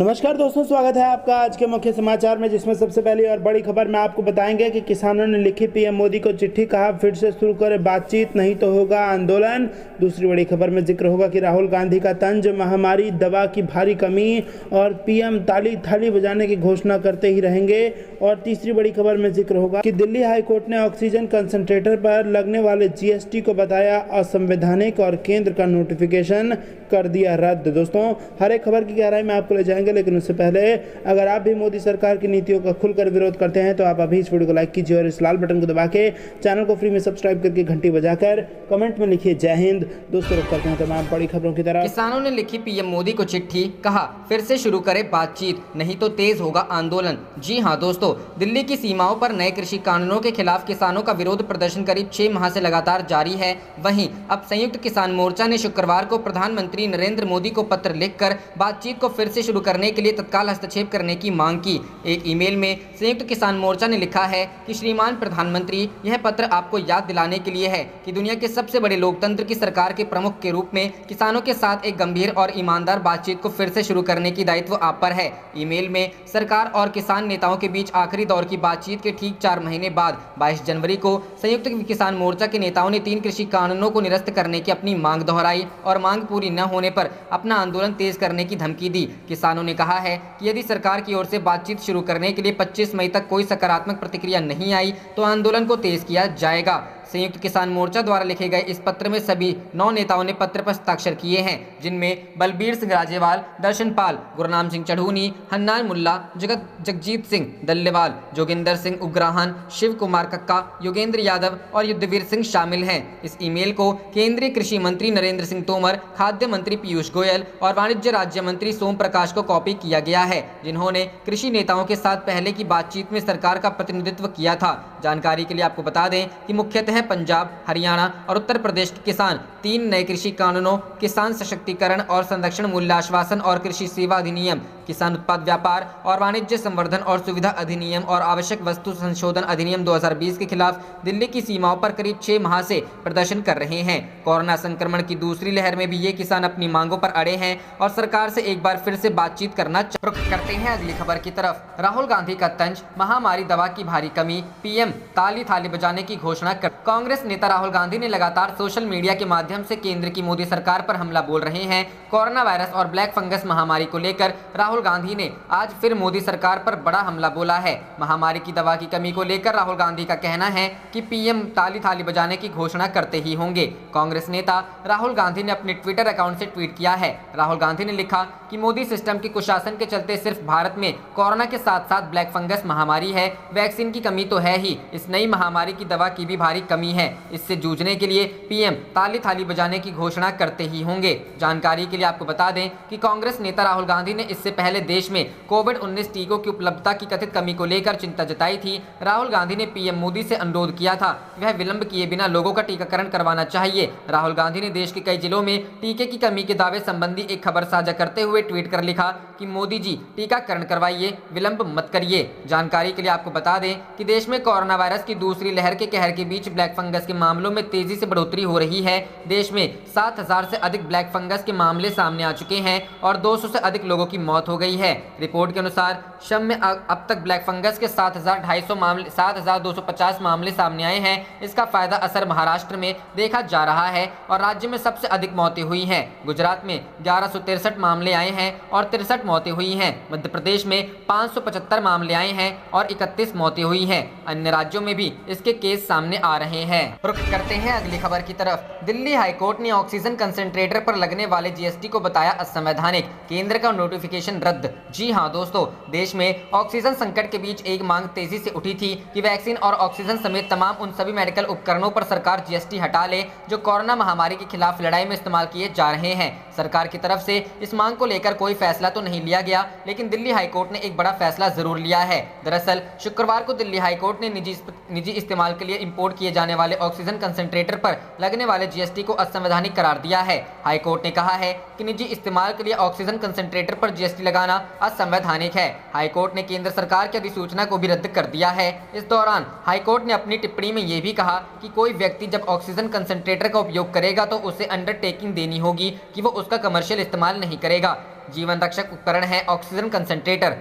नमस्कार दोस्तों, स्वागत है आपका आज के मुख्य समाचार में, जिसमें सबसे पहली और बड़ी खबर में आपको बताएंगे कि किसानों ने लिखी पीएम मोदी को चिट्ठी, कहा फिर से शुरू करें बातचीत, नहीं तो होगा आंदोलन। दूसरी बड़ी खबर में जिक्र होगा कि राहुल गांधी का तंज, महामारी, दवा की भारी कमी और पीएम ताली थाली बजाने की घोषणा करते ही रहेंगे। और तीसरी बड़ी खबर में जिक्र होगा कि दिल्ली हाईकोर्ट ने ऑक्सीजन कंसंट्रेटर पर लगने वाले जीएसटी को बताया असंवैधानिक और केंद्र का नोटिफिकेशन कर दिया रद्द। दोस्तों, हर एक खबर की गहराई में आपको ले जाएंगे, लेकिन उससे पहले अगर आप भी मोदी सरकार की नीतियों का खुलकर विरोध करते हैं तो आप अभी इस वीडियो को लाइक कीजिए और इस लाल बटन को दबा के चैनल को फ्री में सब्सक्राइब करके घंटी बजाकर कमेंट में लिखिए जय हिंद। दोस्तों, रुक करते हैं तमाम बड़ी खबरों की तरफ। किसानों ने लिखी पीएम मोदी को चिट्ठी, कहा फिर से शुरू करें बातचीत, नहीं तो तेज होगा आंदोलन। जी हां दोस्तों, दिल्ली की सीमाओं पर नए कृषि कानूनों के खिलाफ किसानों का विरोध प्रदर्शन करीब 6 माह से लगातार जारी है। वहीं अब संयुक्त किसान मोर्चा ने शुक्रवार को प्रधानमंत्री नरेंद्र मोदी को पत्र लिखकर बातचीत को फिर से शुरू करने के लिए तत्काल हस्तक्षेप करने की मांग की। एक ईमेल में संयुक्त किसान मोर्चा ने लिखा है कि श्रीमान प्रधानमंत्री, यह पत्र आपको याद दिलाने के लिए है कि दुनिया के सबसे बड़े लोकतंत्र की सरकार के प्रमुख के रूप में किसानों के साथ एक गंभीर और ईमानदार बातचीत को फिर से शुरू करने की दायित्व आप पर है। ईमेल में सरकार और किसान नेताओं के बीच आखिरी दौर की बातचीत के ठीक 4 महीने बाद 22 जनवरी को संयुक्त किसान मोर्चा के नेताओं ने 3 कृषि कानूनों को निरस्त करने की अपनी मांग दोहराई और मांग पूरी न होने पर अपना आंदोलन तेज करने की धमकी दी। किसानों ने कहा है कि यदि सरकार की ओर से बातचीत शुरू करने के लिए 25 मई तक कोई सकारात्मक प्रतिक्रिया नहीं आई तो आंदोलन को तेज किया जाएगा। संयुक्त किसान मोर्चा द्वारा लिखे गए इस पत्र में सभी 9 नेताओं ने पत्र पर हस्ताक्षर किए हैं, जिनमें बलबीर सिंह राजेवाल, दर्शन पाल, गुरनाम सिंह चढ़ूनी, हन्नान मुल्ला, जगजीत सिंह दल्लेवाल, जोगिंदर सिंह उग्राहन, शिव कुमार कक्का, योगेंद्र यादव और युद्धवीर सिंह शामिल हैं। इस ईमेल को केंद्रीय कृषि मंत्री नरेंद्र सिंह तोमर, खाद्य मंत्री पीयूष गोयल और वाणिज्य राज्य मंत्री सोम प्रकाश को कॉपी किया गया है, जिन्होंने कृषि नेताओं के साथ पहले की बातचीत में सरकार का प्रतिनिधित्व किया था। जानकारी के लिए आपको बता दें कि मुख्यतः पंजाब, हरियाणा और उत्तर प्रदेश के किसान 3 नए कृषि कानूनों, किसान सशक्तिकरण और संरक्षण मूल्य आश्वासन और कृषि सेवा अधिनियम, किसान उत्पाद व्यापार और वाणिज्य संवर्धन और सुविधा अधिनियम और आवश्यक वस्तु संशोधन अधिनियम 2020 के खिलाफ दिल्ली की सीमाओं पर करीब 6 माह से प्रदर्शन कर रहे हैं। कोरोना संक्रमण की दूसरी लहर में भी ये किसान अपनी मांगों पर अड़े हैं और सरकार से एक बार फिर से बातचीत करना करते हैं। अगली खबर की तरफ। राहुल गांधी का तंज, महामारी, दवा की भारी कमी, पीएम ताली थाली बजाने की घोषणा कर। कांग्रेस नेता राहुल गांधी ने लगातार सोशल मीडिया के माध्यम से केंद्र की मोदी सरकार पर हमला बोल रहे हैं। कोरोना वायरस और ब्लैक फंगस महामारी को लेकर राहुल गांधी ने आज फिर मोदी सरकार पर बड़ा हमला बोला है। महामारी की दवा की कमी को लेकर राहुल गांधी का कहना है कि पीएम ताली थाली बजाने की घोषणा करते ही होंगे। कांग्रेस नेता राहुल गांधी ने अपने ट्विटर अकाउंट से ट्वीट किया है। राहुल गांधी ने लिखा कि मोदी सिस्टम के कुशासन के चलते सिर्फ भारत में कोरोना के साथ साथ ब्लैक फंगस महामारी है, वैक्सीन की कमी तो है ही, इस नई महामारी की दवा की भी भारी कमी है। इससे जूझने के लिए पीएम ताली थाली बजाने की घोषणा करते ही होंगे। जानकारी के लिए आपको बता दें कि कांग्रेस नेता राहुल गांधी ने इससे पहले देश में कोविड-19 टीकों की उपलब्धता की कथित कमी को लेकर चिंता जताई थी। राहुल गांधी ने पीएम मोदी से अनुरोध किया था वह विलंब किए बिना लोगों का टीकाकरण करवाना चाहिए। राहुल गांधी ने देश के कई जिलों में टीके की कमी के दावे संबंधी एक खबर साझा करते हुए ट्वीट कर लिखा कि मोदी जी टीकाकरण करवाइए, विलंब मत करिए। जानकारी के लिए आपको बता दें कि देश में कोरोना वायरस की दूसरी लहर के कहर के बीच ब्लैक फंगस के मामलों में तेजी से बढ़ोतरी हो रही है। देश में 7,000 से अधिक ब्लैक फंगस के मामले सामने आ चुके हैं और 200 से अधिक लोगों की मौत हो गई है। रिपोर्ट के अनुसार शम में अब तक ब्लैक फंगस के 7,250 मामले सामने आए हैं। इसका फायदा असर महाराष्ट्र में देखा जा रहा है और राज्य में सबसे अधिक मौतें हुई हैं। गुजरात में 1163 मामले आए हैं और 63 मौतें हुई हैं। मध्य प्रदेश में 575 मामले आए हैं और 31 मौतें हुई हैं। अन्य राज्यों में भी इसके केस सामने आ रहे हैं। रुक करते हैं अगली खबर की तरफ। दिल्ली हाईकोर्ट ने ऑक्सीजन कंसंट्रेटर पर लगने वाले जीएसटी को बताया असंवैधानिक, केंद्र का नोटिफिकेशन रद्द। जी हां दोस्तों, देश में ऑक्सीजन संकट के बीच एक मांग तेजी से उठी थी कि वैक्सीन और ऑक्सीजन समेत तमाम उन सभी मेडिकल उपकरणों पर सरकार जीएसटी हटा ले जो कोरोना महामारी के खिलाफ लड़ाई में इस्तेमाल किए जा रहे हैं। सरकार की तरफ से इस मांग को लेकर कोई फैसला तो नहीं लिया गया, लेकिन दिल्ली हाईकोर्ट ने एक बड़ा फैसला जरूर लिया है। दरअसल शुक्रवार को दिल्ली हाईकोर्ट ने निजी इस्तेमाल के लिए इंपोर्ट किए जाने वाले ऑक्सीजन कंसंट्रेटर पर लगने वाले जीएसटी को असंवैधानिक करार दिया है। हाईकोर्ट ने कहा है कि निजी इस्तेमाल के लिए ऑक्सीजन कंसंट्रेटर पर जीएसटी लगाना असंवैधानिक है। हाईकोर्ट ने केंद्र सरकार की अधिसूचना को भी रद्द कर दिया है। इस दौरान हाईकोर्ट ने अपनी टिप्पणी में यह भी कहा कि कोई व्यक्ति जब ऑक्सीजन कंसंट्रेटर का उपयोग करेगा तो उसे अंडरटेकिंग देनी होगी कि वो उसका कमर्शियल इस्तेमाल नहीं करेगा। जीवन रक्षक उपकरण है ऑक्सीजन कंसंट्रेटर।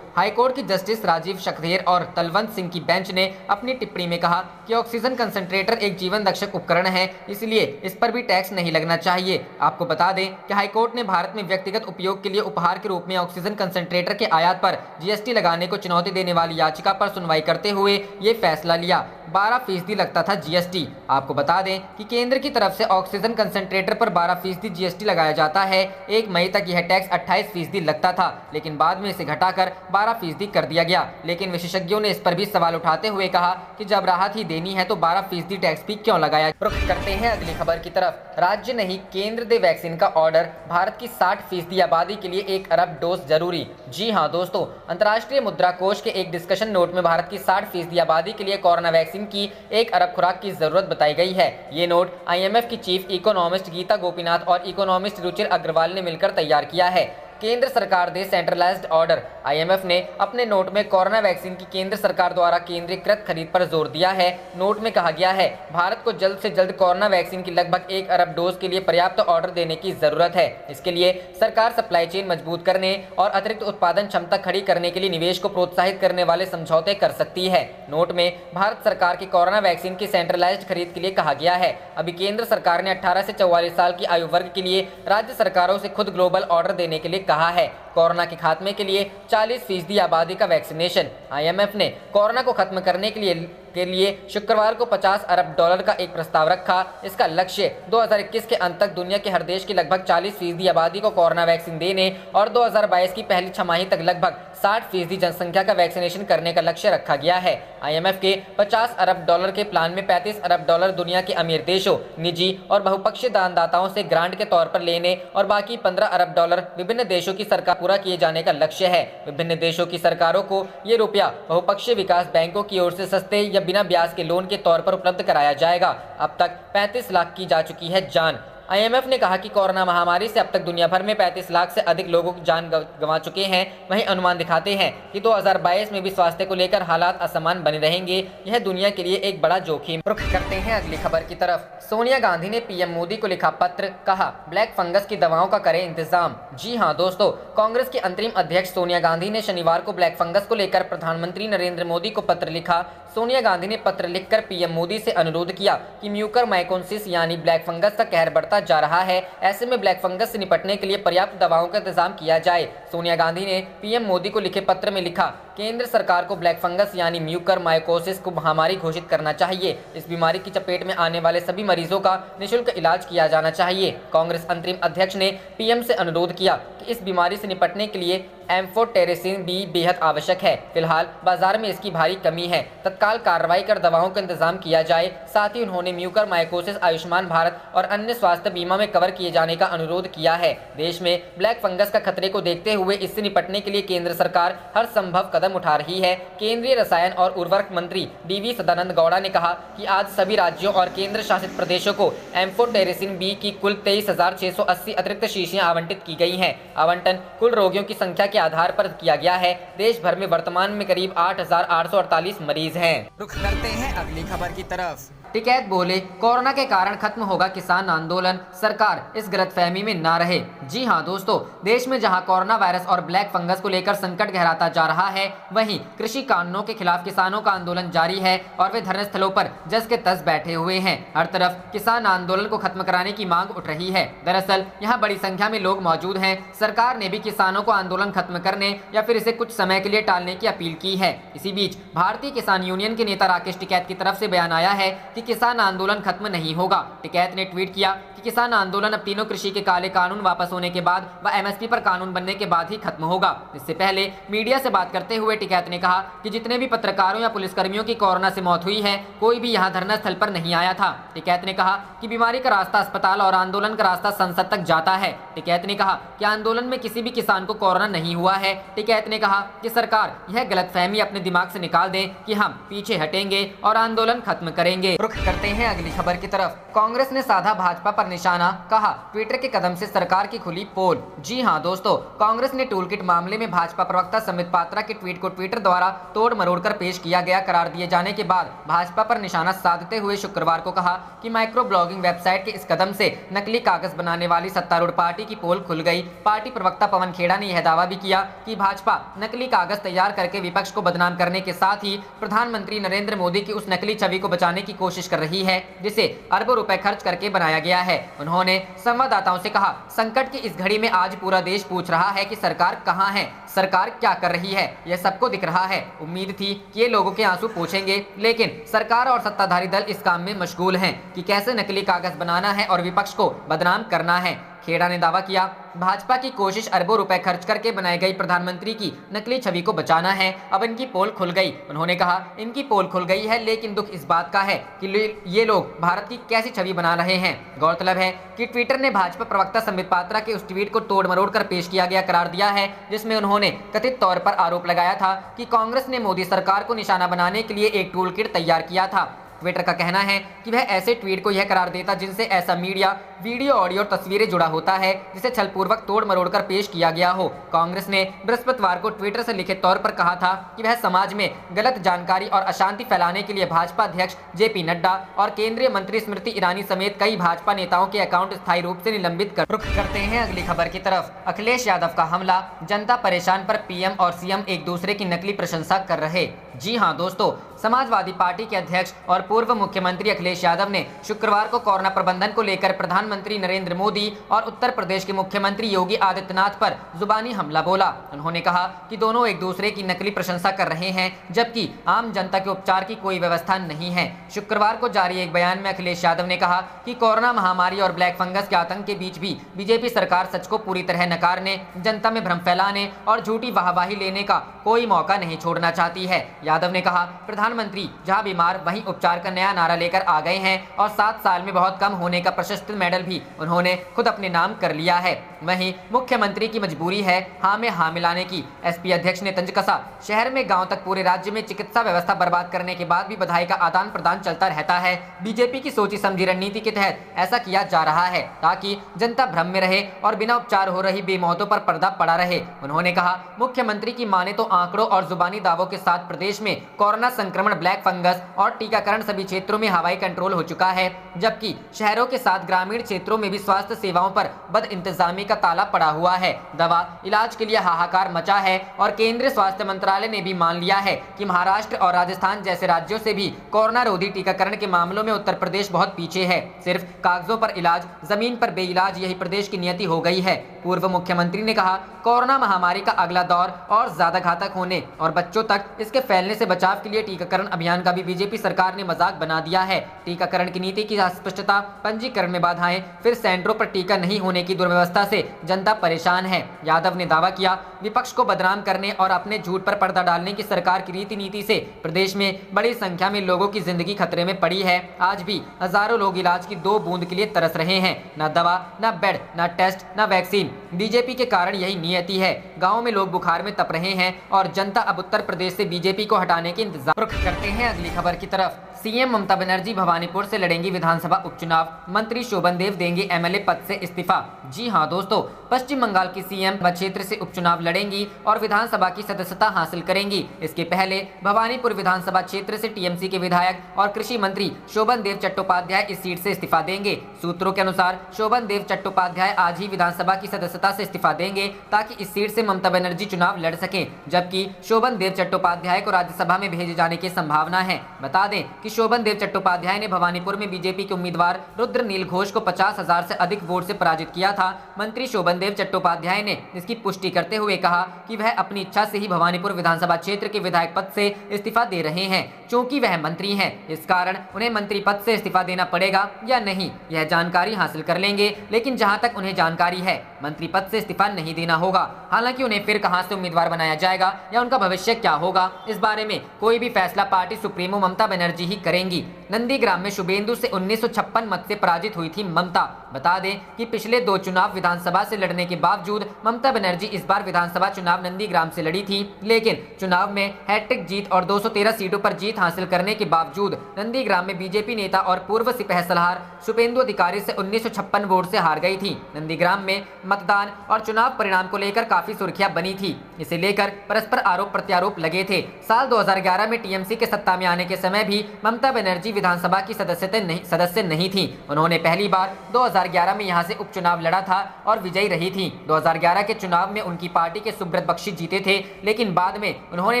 हाईकोर्ट की जस्टिस राजीव शक्धेर और तलवंत सिंह की बेंच ने अपनी टिप्पणी में कहा कि ऑक्सीजन कंसंट्रेटर एक जीवन रक्षक उपकरण है, इसलिए इस पर भी टैक्स नहीं लगना चाहिए। आपको बता दें कि हाईकोर्ट ने भारत में व्यक्तिगत उपयोग के लिए उपहार के रूप में ऑक्सीजन कंसंट्रेटर के आयात पर जीएसटी लगाने को चुनौती देने वाली याचिका पर सुनवाई करते हुए ये फैसला लिया। 12% लगता था जीएसटी। आपको बता दें कि केंद्र की तरफ से ऑक्सीजन कंसंट्रेटर पर 12% जीएसटी लगाया जाता है। 1 मई तक यह टैक्स 28% लगता था, लेकिन बाद में इसे घटाकर 12% कर दिया गया। लेकिन विशेषज्ञों ने इस पर भी सवाल उठाते हुए कहा कि जब राहत ही देनी है तो 12% टैक्स भी क्यों लगाया। रुख करते हैं अगली खबर की तरफ। राज्य नहीं केंद्र दे वैक्सीन का ऑर्डर, भारत की 60% आबादी के लिए 1 अरब डोज जरूरी। जी हाँ दोस्तों, अंतर्राष्ट्रीय मुद्रा कोष के एक डिस्कशन नोट में भारत की 60% आबादी के लिए कोरोना वैक्सीन की 1 अरब खुराक की जरूरत बताई गई है। ये नोट IMF की चीफ इकोनॉमिस्ट गीता गोपीनाथ और इकोनॉमिस्ट रुचिर अग्रवाल ने मिलकर तैयार किया है। केंद्र सरकार दे सेंट्रलाइज्ड ऑर्डर। IMF ने अपने नोट में कोरोना वैक्सीन की केंद्र सरकार द्वारा केंद्रीकृत खरीद पर जोर दिया है। नोट में कहा गया है भारत को जल्द से जल्द कोरोना वैक्सीन की लगभग 1 अरब डोज के लिए पर्याप्त ऑर्डर देने की जरूरत है। इसके लिए सरकार सप्लाई चेन मजबूत करने और अतिरिक्त उत्पादन क्षमता खड़ी करने के लिए निवेश को प्रोत्साहित करने वाले समझौते कर सकती है। नोट में भारत सरकार की कोरोना वैक्सीन की सेंट्रलाइज्ड खरीद के लिए कहा गया है। अभी केंद्र सरकार ने 18 से 44 साल की आयु वर्ग के लिए राज्य सरकारों से खुद ग्लोबल ऑर्डर देने के लिए कहा है। कोरोना के खात्मे के लिए 40% आबादी का वैक्सीनेशन। IMF ने कोरोना को खत्म करने के लिए शुक्रवार को $50 अरब का एक प्रस्ताव रखा। इसका लक्ष्य 2021 के अंत तक दुनिया के हर देश की लगभग 40% आबादी को कोरोना वैक्सीन देने और 2022 की पहली छमाही तक लगभग 60% जनसंख्या का वैक्सीनेशन करने का लक्ष्य रखा गया है। IMF के $50 अरब के प्लान में $35 अरब दुनिया के अमीर देशों, निजी और बहुपक्षीय दानदाताओं से ग्रांट के तौर पर लेने और बाकी $15 अरब विभिन्न देशों की सरकार पूरा किए जाने का लक्ष्य है। विभिन्न देशों की सरकारों को ये रुपया बहुपक्षीय विकास बैंकों की ओर से सस्ते या बिना ब्याज के लोन के तौर पर उपलब्ध कराया जाएगा। अब तक 35 लाख की जा चुकी है जान। IMF ने कहा कि कोरोना महामारी से अब तक दुनिया भर में 35 लाख से अधिक लोगों की जान गंवा चुके हैं। वहीं अनुमान दिखाते हैं कि 2022 में भी स्वास्थ्य को लेकर हालात असमान बने रहेंगे। यह दुनिया के लिए एक बड़ा जोखिम। रुख करते हैं अगली खबर की तरफ। सोनिया गांधी ने PM मोदी को लिखा पत्र, कहा ब्लैक फंगस की दवाओं का करें इंतजाम। जी हाँ दोस्तों, कांग्रेस की अंतरिम अध्यक्ष सोनिया गांधी ने शनिवार को ब्लैक फंगस को लेकर प्रधानमंत्री नरेंद्र मोदी को पत्र लिखा। सोनिया गांधी ने पत्र लिखकर PM मोदी से अनुरोध किया कि म्यूकरमाइकोसिस यानी ब्लैक फंगस का कहर बढ़ता जा रहा है। ऐसे में ब्लैक फंगस से निपटने के लिए पर्याप्त दवाओं का इंतजाम किया जाए। सोनिया गांधी ने PM मोदी को लिखे पत्र में लिखा, केंद्र सरकार को ब्लैक फंगस यानी म्यूकरमाइकोसिस को महामारी घोषित करना चाहिए। इस बीमारी की चपेट में आने वाले सभी मरीजों का निःशुल्क इलाज किया जाना चाहिए। कांग्रेस अंतरिम अध्यक्ष ने PM से अनुरोध किया कि इस बीमारी से निपटने के लिए एम्फोटेरेसिन भी बेहद आवश्यक है। फिलहाल बाजार में इसकी भारी कमी है। तत्काल कार्रवाई कर दवाओं का इंतजाम किया जाए। साथ ही उन्होंने म्यूकरमाइकोसिस आयुष्मान भारत और अन्य स्वास्थ्य बीमा में कवर किए जाने का अनुरोध किया है। देश में ब्लैक फंगस का खतरे को देखते हुए इससे निपटने के लिए केंद्र सरकार हर संभव कदम उठा रही है। केंद्रीय रसायन और उर्वरक मंत्री DV सदानंद गौड़ा ने कहा कि आज सभी राज्यों और केंद्र शासित प्रदेशों को एम्फोटेरेसिन B की कुल 23,680 अतिरिक्त शीशियां आवंटित की गई हैं। आवंटन कुल रोगियों की संख्या के आधार पर किया गया है। देश भर में वर्तमान में करीब 8,848 मरीज हैं। रुख करते हैं अगली खबर की तरफ। टिकैत बोले कोरोना के कारण खत्म होगा किसान आंदोलन, सरकार इस गलतफहमी में ना रहे। जी हां दोस्तों, देश में जहां कोरोना वायरस और ब्लैक फंगस को लेकर संकट गहराता जा रहा है, वहीं कृषि कानूनों के खिलाफ किसानों का आंदोलन जारी है और वे धरने स्थलों पर जस के तस बैठे हुए हैं। हर तरफ किसान आंदोलन को खत्म कराने की मांग उठ रही है। दरअसल यहाँ बड़ी संख्या में लोग मौजूद हैं। सरकार ने भी किसानों को आंदोलन खत्म करने या फिर इसे कुछ समय के लिए टालने की अपील की है। इसी बीच भारतीय किसान यूनियन के नेता राकेश टिकैत की तरफ से बयान आया है कि किसान आंदोलन खत्म नहीं होगा। टिकैत ने ट्वीट किया कि किसान आंदोलन अब तीनों कृषि के काले कानून वापस होने के बाद व MSP पर कानून बनने के बाद ही खत्म होगा। इससे पहले मीडिया से बात करते हुए टिकैत ने कहा कि जितने भी पत्रकारों या पुलिसकर्मियों की कोरोना से मौत हुई है, कोई भी यहाँ धरना स्थल पर नहीं आया था। टिकैत ने कहा कि बीमारी का रास्ता अस्पताल और आंदोलन का रास्ता संसद तक जाता है। टिकैत ने कहा कि आंदोलन में किसी भी किसान को कोरोना नहीं हुआ है। टिकैत ने कहा कि सरकार यह गलतफहमी अपने दिमाग से निकाल दे कि हम पीछे हटेंगे और आंदोलन खत्म करेंगे। रुख रुख करते हैं अगली खबर की तरफ। कांग्रेस ने साधा भाजपा पर निशाना, कहा ट्विटर के कदम से सरकार की खुली पोल। जी हां दोस्तों, कांग्रेस ने टूल किट मामले में भाजपा प्रवक्ता संबित पात्रा के ट्वीट को ट्विटर द्वारा तोड़ मरोड़ कर पेश किया गया करार दिए जाने के बाद भाजपा पर निशाना साधते हुए शुक्रवार को कहा कि माइक्रो ब्लॉगिंग वेबसाइट के इस कदम से नकली कागज बनाने वाली सत्तारूढ़ पार्टी की पोल खुल गई। पार्टी प्रवक्ता पवन खेड़ा ने यह दावा भी किया कि भाजपा नकली कागज तैयार करके विपक्ष को बदनाम करने के साथ ही प्रधानमंत्री नरेंद्र मोदी की उस नकली छवि को बचाने की कोशिश कर रही है जिसे अरबों रुपए खर्च करके बनाया गया है। उन्होंने संवाददाताओं से कहा, संकट की इस घड़ी में आज पूरा देश पूछ रहा है कि सरकार कहां है, सरकार क्या कर रही है, यह सबको दिख रहा है। उम्मीद थी कि ये लोगों के आंसू पोंछेंगे, लेकिन सरकार और सत्ताधारी दल इस काम में मशगूल हैं कि कैसे नकली कागज बनाना है और विपक्ष को बदनाम करना है। खेड़ा ने दावा किया, भाजपा की कोशिश अरबों रुपए खर्च करके बनाई गई प्रधानमंत्री की नकली छवि को बचाना है। अब इनकी पोल खुल गई। उन्होंने कहा, इनकी पोल खुल गई है, लेकिन दुख इस बात का है कि ये लोग भारत की कैसी छवि बना रहे हैं। गौरतलब है कि ट्विटर ने भाजपा प्रवक्ता संबित पात्रा के उस ट्वीट को तोड़ मरोड़ कर पेश किया गया करार दिया है, जिसमें उन्होंने कथित तौर पर आरोप लगाया था कि कांग्रेस ने मोदी सरकार को निशाना बनाने के लिए एक टूल किट तैयार किया था। ट्विटर का कहना है कि वह ऐसे ट्वीट को यह करार देता जिनसे ऐसा मीडिया, वीडियो, ऑडियो और तस्वीरें जुड़ा होता है जिसे छलपूर्वक तोड़ मरोड़ कर पेश किया गया हो। कांग्रेस ने बृहस्पतिवार को ट्विटर से लिखित तौर पर कहा था कि वह समाज में गलत जानकारी और अशांति फैलाने के लिए भाजपा अध्यक्ष जेपी नड्डा और केंद्रीय मंत्री स्मृति ईरानी समेत कई भाजपा नेताओं के अकाउंट स्थायी रूप से निलंबित कर। रुख करते हैं अगली खबर की तरफ। अखिलेश यादव का हमला, जनता परेशान पर पीएम और सीएम एक दूसरे की नकली प्रशंसा कर रहे। जी हां दोस्तों, समाजवादी पार्टी के अध्यक्ष और पूर्व मुख्यमंत्री अखिलेश यादव ने शुक्रवार को कोरोना प्रबंधन को लेकर प्रधानमंत्री नरेंद्र मोदी और उत्तर प्रदेश के मुख्यमंत्री योगी आदित्यनाथ पर जुबानी हमला बोला। उन्होंने कहा कि दोनों एक दूसरे की नकली प्रशंसा कर रहे हैं, जबकि आम जनता के उपचार की कोई व्यवस्था नहीं है। शुक्रवार को जारी एक बयान में अखिलेश यादव ने कहा कि कोरोना महामारी और ब्लैक फंगस के आतंक के बीच भी बीजेपी सरकार सच को पूरी तरह नकारने, जनता में भ्रम फैलाने और झूठी वाहवाही लेने का कोई मौका नहीं छोड़ना चाहती है। यादव ने कहा, प्रधानमंत्री जहां बीमार वहीं उपचार का नया नारा लेकर आ गए हैं और 7 साल में बहुत कम होने का प्रशस्ति मेडल भी उन्होंने खुद अपने नाम कर लिया है। वहीं मुख्यमंत्री की मजबूरी है हाँ में हाँ मिलाने की। एसपी अध्यक्ष ने तंज कसा, शहर में गांव तक पूरे राज्य में चिकित्सा व्यवस्था बर्बाद करने के बाद भी बधाई का आदान प्रदान चलता रहता है। बीजेपी की सोची समझी रणनीति के तहत ऐसा किया जा रहा है ताकि जनता भ्रम में रहे और बिना उपचार हो रही बेमौतों पर पर्दा पड़ा रहे। उन्होंने कहा, मुख्यमंत्री की माने तो आंकड़ों और जुबानी दावों के साथ प्रदेश में कोरोना संक्रमण, ब्लैक फंगस और टीकाकरण सभी क्षेत्रों में हवाई कंट्रोल हो चुका है, जबकि शहरों के साथ ग्रामीण क्षेत्रों में भी स्वास्थ्य सेवाओं पर बद इंतजामी का ताला पड़ा हुआ है। दवा इलाज के लिए हाहाकार मचा है और केंद्रीय स्वास्थ्य मंत्रालय ने भी मान लिया है कि महाराष्ट्र और राजस्थान जैसे राज्यों से भी कोरोना रोधी टीकाकरण के मामलों में उत्तर प्रदेश बहुत पीछे है। सिर्फ कागजों पर इलाज, जमीन पर बेइलाज, यही प्रदेश की नियति हो गई है। पूर्व मुख्यमंत्री ने कहा, कोरोना महामारी का अगला दौर और ज्यादा घातक होने और बच्चों तक इसके फैलने से बचाव के लिए टीकाकरण अभियान का भी बीजेपी सरकार ने मजाक बना दिया है। टीकाकरण की नीति की अस्पष्टता, पंजीकरण में बाधाएं, फिर सेंटरों पर टीका नहीं होने की दुर्व्यवस्था से जनता परेशान है। यादव ने दावा किया, विपक्ष को बदनाम करने और अपने झूठ पर पर्दा डालने की सरकार की रीति नीति से प्रदेश में बड़ी संख्या में लोगों की जिंदगी खतरे में पड़ी है। आज भी हजारों लोग इलाज की 2 बूंद के लिए तरस रहे हैं। न दवा, न बेड, न टेस्ट, न वैक्सीन। बीजेपी के कारण यही नियति है। गाँव में लोग बुखार में तप रहे हैं और जनता अब उत्तर प्रदेश से बीजेपी को हटाने के इंतजार करते हैं। अगली खबर की तरफ। सीएम ममता बनर्जी भवानीपुर से लड़ेंगी विधानसभा उपचुनाव, मंत्री शोभन देव देंगे एमएलए पद से इस्तीफा। जी हां दोस्तों, पश्चिम बंगाल की सीएम क्षेत्र से उपचुनाव लड़ेंगी और विधानसभा की सदस्यता हासिल करेंगी। इसके पहले भवानीपुर विधानसभा क्षेत्र से टीएमसी के विधायक और कृषि मंत्री शोभन देव चट्टोपाध्याय इस सीट से इस्तीफा देंगे। सूत्रों के अनुसार शोभन देव चट्टोपाध्याय आज ही विधानसभा की सदस्यता से इस्तीफा देंगे ताकि इस सीट से ममता बनर्जी चुनाव लड़ सके, जबकि शोभन देव चट्टोपाध्याय को राज्यसभा में भेजे जाने की संभावना है। बता दें कि शोभन देव चट्टोपाध्याय ने भवानीपुर में बीजेपी के उम्मीदवार रुद्रनील घोष को 50,000 से अधिक वोट से पराजित किया था। मंत्री शोभन देव चट्टोपाध्याय ने इसकी पुष्टि करते हुए कहा कि वह अपनी इच्छा से ही भवानीपुर विधानसभा क्षेत्र के विधायक पद से इस्तीफा दे रहे हैं। क्योंकि वह मंत्री हैं, इस कारण उन्हें मंत्री पद से इस्तीफा देना पड़ेगा या नहीं, यह जानकारी हासिल कर लेंगे। लेकिन जहां तक उन्हें जानकारी है, मंत्री पद से इस्तीफा नहीं देना होगा। हालांकि उन्हें फिर कहां से उम्मीदवार बनाया जाएगा या उनका भविष्य क्या होगा, इस बारे में कोई भी फैसला पार्टी सुप्रीमो ममता बनर्जी ही करेंगी। नंदीग्राम में शुभेंदु से 1956 मत से पराजित हुई थी ममता। बता दें कि पिछले 2 चुनाव विधानसभा से लड़ने के बावजूद ममता बनर्जी इस बार विधानसभा चुनाव नंदीग्राम से लड़ी थी, लेकिन चुनाव में हैट्रिक जीत और 213 सीटों पर जीत हासिल करने के बावजूद नंदीग्राम में बीजेपी नेता और पूर्व सिपह सलाहकार शुभेंदु अधिकारी से 1956 वोट से हार गई थी। नंदीग्राम में मतदान और चुनाव परिणाम को लेकर काफी सुर्खियां बनी थी। इसे लेकर परस्पर आरोप प्रत्यारोप लगे थे। साल 2011 में टीएमसी के सत्ता में आने के समय भी ममता बनर्जी विधानसभा की सदस्य नहीं थी। उन्होंने पहली बार 2011 में यहां से उपचुनाव लड़ा था और विजयी रही थी। 2011 के चुनाव में उनकी पार्टी के सुब्रत बख्शी जीते थे, लेकिन बाद में उन्होंने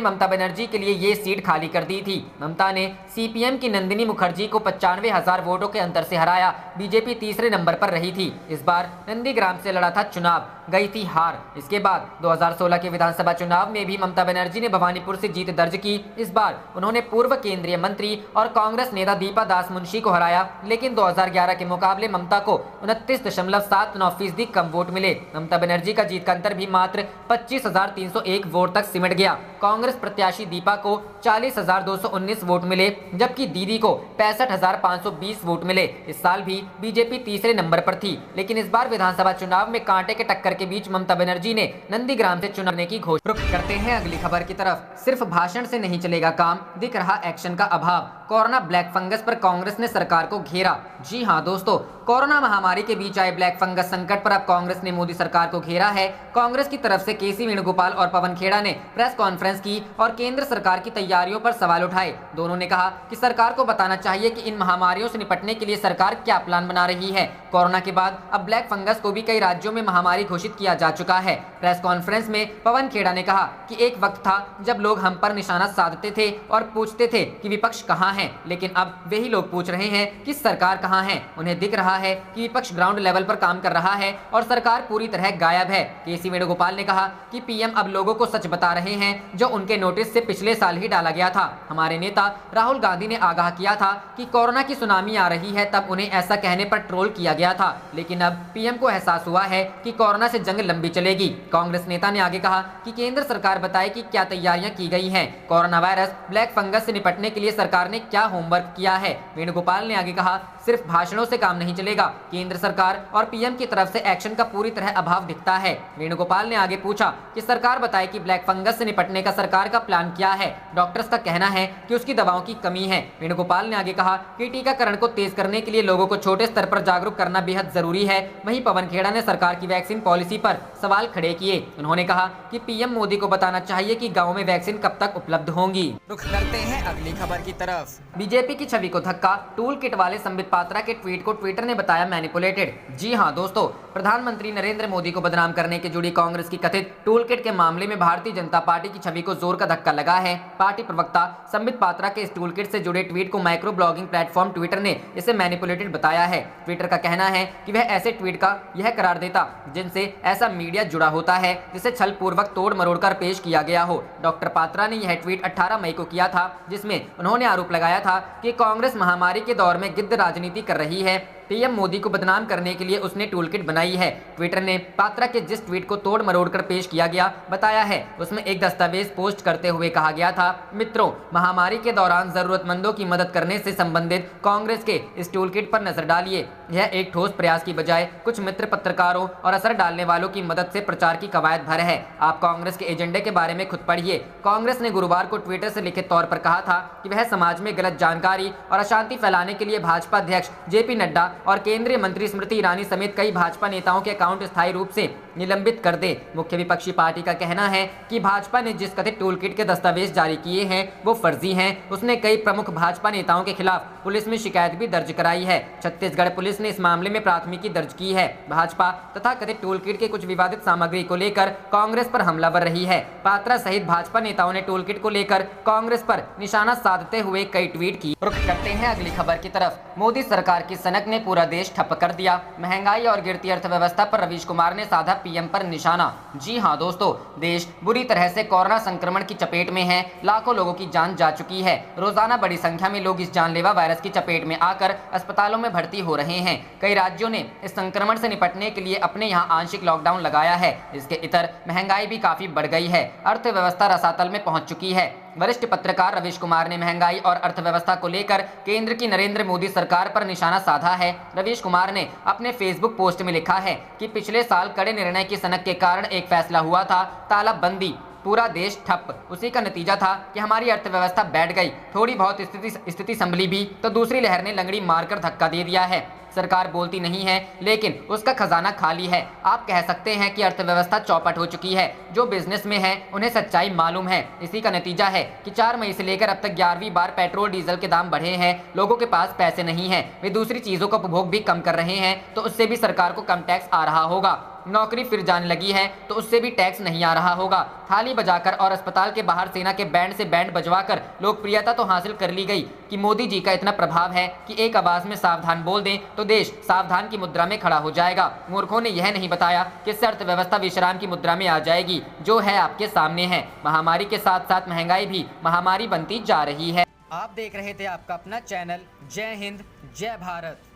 ममता बनर्जी के लिए ये सीट खाली कर दी थी। ममता ने सीपीएम की नंदिनी मुखर्जी को 95,000 वोटों के अंतर से हराया। बीजेपी तीसरे नंबर पर रही थी। इस बार नंदीग्राम से लड़ा था चुनाव, गई थी हार। इसके बाद 2016 के विधानसभा चुनाव में भी ममता बनर्जी ने भवानीपुर से जीत दर्ज की। इस बार उन्होंने पूर्व केंद्रीय मंत्री और कांग्रेस नेता दीपा दास मुंशी को हराया, लेकिन 2011 के मुकाबले ममता को 29.79% कम वोट मिले। ममता बनर्जी का जीत का अंतर भी मात्र 25,301 वोट तक सिमट गया। कांग्रेस प्रत्याशी दीपा को 40,219 वोट मिले, जबकि दीदी को 65,520 वोट मिले। इस साल भी बीजेपी तीसरे नंबर पर थी, लेकिन इस बार विधानसभा चुनाव में कांटे के टक्कर के बीच ममता बनर्जी ने नंदीग्राम से चुनाव लड़ने की घोषणा। रुख करते हैं अगली खबर की तरफ। सिर्फ भाषण से नहीं चलेगा काम, दिख रहा एक्शन का अभाव। कोरोना ब्लैक फंगस पर कांग्रेस ने सरकार को घेरा। जी हां दोस्तों, कोरोना महामारी के बीच आए ब्लैक फंगस संकट पर अब कांग्रेस ने मोदी सरकार को घेरा है। कांग्रेस की तरफ से केसी वेणुगोपाल और पवन खेड़ा ने प्रेस कॉन्फ्रेंस की और केंद्र सरकार की तैयारियों पर सवाल उठाए। दोनों ने कहा कि सरकार को बताना चाहिए कि इन महामारियों से निपटने के लिए सरकार क्या प्लान बना रही है। कोरोना के बाद अब ब्लैक फंगस को भी कई राज्यों में महामारी घोषित किया जा चुका है। प्रेस कॉन्फ्रेंस में पवन खेड़ा ने कहा कि एक वक्त था जब लोग हम पर निशाना साधते थे और पूछते थे कि विपक्ष कहां है, लेकिन अब वही लोग पूछ रहे हैं कि सरकार कहां है। उन्हें दिख रहा है कि विपक्ष ग्राउंड लेवल पर काम कर रहा है और सरकार पूरी तरह गायब है। केसी वेणुगोपाल ने कहा कि पीएम अब लोगों को सच बता रहे हैं जो उनके नोटिस से पिछले साल ही डाला गया था। हमारे नेता राहुल गांधी ने आगाह किया था कि कोरोना की सुनामी आ रही है, तब उन्हें ऐसा कहने पर ट्रोल किया गया था, लेकिन अब पीएम को एहसास हुआ है कि कोरोना से जंग लंबी चलेगी। कांग्रेस नेता ने आगे कहा कि केंद्र सरकार बताए कि क्या तैयारियां की गई हैं। कोरोना वायरस ब्लैक फंगस से निपटने के लिए सरकार ने क्या होमवर्क किया है। वेणुगोपाल ने आगे कहा सिर्फ भाषणों से काम नहीं चलेगा, केंद्र सरकार और पीएम की तरफ से एक्शन का पूरी तरह अभाव दिखता है। वेणुगोपाल ने आगे पूछा कि सरकार बताए कि ब्लैक फंगस से निपटने का सरकार का प्लान क्या है। डॉक्टर्स का कहना है कि उसकी दवाओं की कमी है। वेणुगोपाल ने आगे कहा कि टीकाकरण को तेज करने के लिए लोगों को छोटे स्तर पर जागरूक करना बेहद जरूरी है। वहीं पवन खेड़ा ने सरकार की वैक्सीन पॉलिसी पर सवाल खड़े किए। उन्होंने कहा कि पीएम मोदी को बताना चाहिए कि गाँव में वैक्सीन कब तक उपलब्ध होंगी। रुख करते हैं अगली खबर की तरफ। बीजेपी की छवि को धक्का, टूल किट वाले संबित पात्रा के ट्वीट को ट्विटर ने बताया मैनिपुलेटेड। जी हां दोस्तों, प्रधानमंत्री नरेंद्र मोदी को बदनाम करने के जुड़ी कांग्रेस की कथित टूल किट के मामले में भारतीय जनता पार्टी की छवि को जोर का धक्का लगा है। पार्टी प्रवक्ता संबित पात्रा के इस टूल किट से जुड़े ट्वीट को माइक्रो ब्लॉगिंग प्लेटफॉर्म ट्विटर ने इसे मैनिपुलेटेड बताया है। ट्विटर का कहना है कि वह ऐसे ट्वीट का यह करार देता जिनसे ऐसा मीडिया जुड़ा होता है जिसे छल पूर्वक तोड़ मरोड़ कर पेश किया गया हो। डॉक्टर पात्रा ने यह ट्वीट 18 मई को किया था, जिसमें उन्होंने आरोप लगाया था कि कांग्रेस महामारी के दौर में गिद्ध राजनीति कर रही है। पीएम मोदी को बदनाम करने के लिए उसने टूलकिट बनाई है। ट्विटर ने पात्रा के जिस ट्वीट को तोड़ मरोड़ कर पेश किया गया बताया है, उसमें एक दस्तावेज पोस्ट करते हुए कहा गया था, मित्रों, महामारी के दौरान जरूरतमंदों की मदद करने से संबंधित कांग्रेस के इस टूलकिट पर नजर डालिए। यह एक ठोस प्रयास की बजाय कुछ मित्र पत्रकारों और असर डालने वालों की मदद से प्रचार की कवायद भर है। आप कांग्रेस के एजेंडे के बारे में खुद पढ़िए। कांग्रेस ने गुरुवार को ट्विटर से लिखित तौर पर कहा था कि वह समाज में गलत जानकारी और अशांति फैलाने के लिए भाजपा अध्यक्ष जेपी नड्डा और केंद्रीय मंत्री स्मृति ईरानी समेत कई भाजपा नेताओं के अकाउंट स्थायी रूप से निलंबित कर दे। मुख्य विपक्षी पार्टी का कहना है कि भाजपा ने जिस कथित टूलकिट के दस्तावेज जारी किए हैं वो फर्जी हैं। उसने कई प्रमुख भाजपा नेताओं के खिलाफ पुलिस में शिकायत भी दर्ज कराई है। छत्तीसगढ़ पुलिस ने इस मामले में प्राथमिकी दर्ज की है। भाजपा तथा कथित टूलकिट के कुछ विवादित सामग्री को लेकर कांग्रेस पर हमलावर रही है। पात्रा सहित भाजपा नेताओं ने टूलकिट को लेकर कांग्रेस पर निशाना साधते हुए कई ट्वीट की। रुख करते हैं अगली खबर की तरफ। मोदी सरकार की सनक ने पूरा देश ठप कर दिया। महंगाई और गिरती अर्थव्यवस्था पर रवीश कुमार ने साधा पीएम पर निशाना। जी हां दोस्तों, देश बुरी तरह से कोरोना संक्रमण की चपेट में है। लाखों लोगों की जान जा चुकी है। रोजाना बड़ी संख्या में लोग इस जानलेवा वायरस की चपेट में आकर अस्पतालों में भर्ती हो रहे हैं। हैं। कई राज्यों ने इस संक्रमण से निपटने के लिए अपने यहाँ आंशिक लॉकडाउन लगाया है। इसके इतर महंगाई भी काफी बढ़ गई है। अर्थव्यवस्था रसातल में पहुंच चुकी है। वरिष्ठ पत्रकार रवीश कुमार ने महंगाई और अर्थव्यवस्था को लेकर केंद्र की नरेंद्र मोदी सरकार पर निशाना साधा है। रवीश कुमार ने अपने फेसबुक पोस्ट में लिखा है कि पिछले साल कड़े निर्णय की सनक के कारण एक फैसला हुआ था, तालाबंदी, पूरा देश ठप। उसी का नतीजा था कि हमारी अर्थव्यवस्था बैठ गई। थोड़ी बहुत स्थिति संभली भी तो दूसरी लहर ने लंगड़ी मारकर धक्का दे दिया है। सरकार बोलती नहीं है लेकिन उसका खजाना खाली है। आप कह सकते हैं कि अर्थव्यवस्था चौपट हो चुकी है। जो बिजनेस में है उन्हें सच्चाई मालूम है। इसी का नतीजा है कि 4 मई से लेकर अब तक 11वीं बार पेट्रोल डीजल के दाम बढ़े हैं। लोगों के पास पैसे नहीं है, वे दूसरी चीजों का उपभोग भी कम कर रहे हैं, तो उससे भी सरकार को कम टैक्स आ रहा होगा। नौकरी फिर जाने लगी है तो उससे भी टैक्स नहीं आ रहा होगा। थाली बजाकर और अस्पताल के बाहर सेना के बैंड से बैंड बजवाकर लोकप्रियता तो हासिल कर ली गई कि मोदी जी का इतना प्रभाव है कि एक आवाज में सावधान बोल दें तो देश सावधान की मुद्रा में खड़ा हो जाएगा। मूर्खों ने यह नहीं बताया कि इससे अर्थव्यवस्था विश्राम की मुद्रा में आ जाएगी, जो है आपके सामने है। महामारी के साथ साथ महंगाई भी महामारी बनती जा रही है। आप देख रहे थे आपका अपना चैनल जय हिंद जय भारत।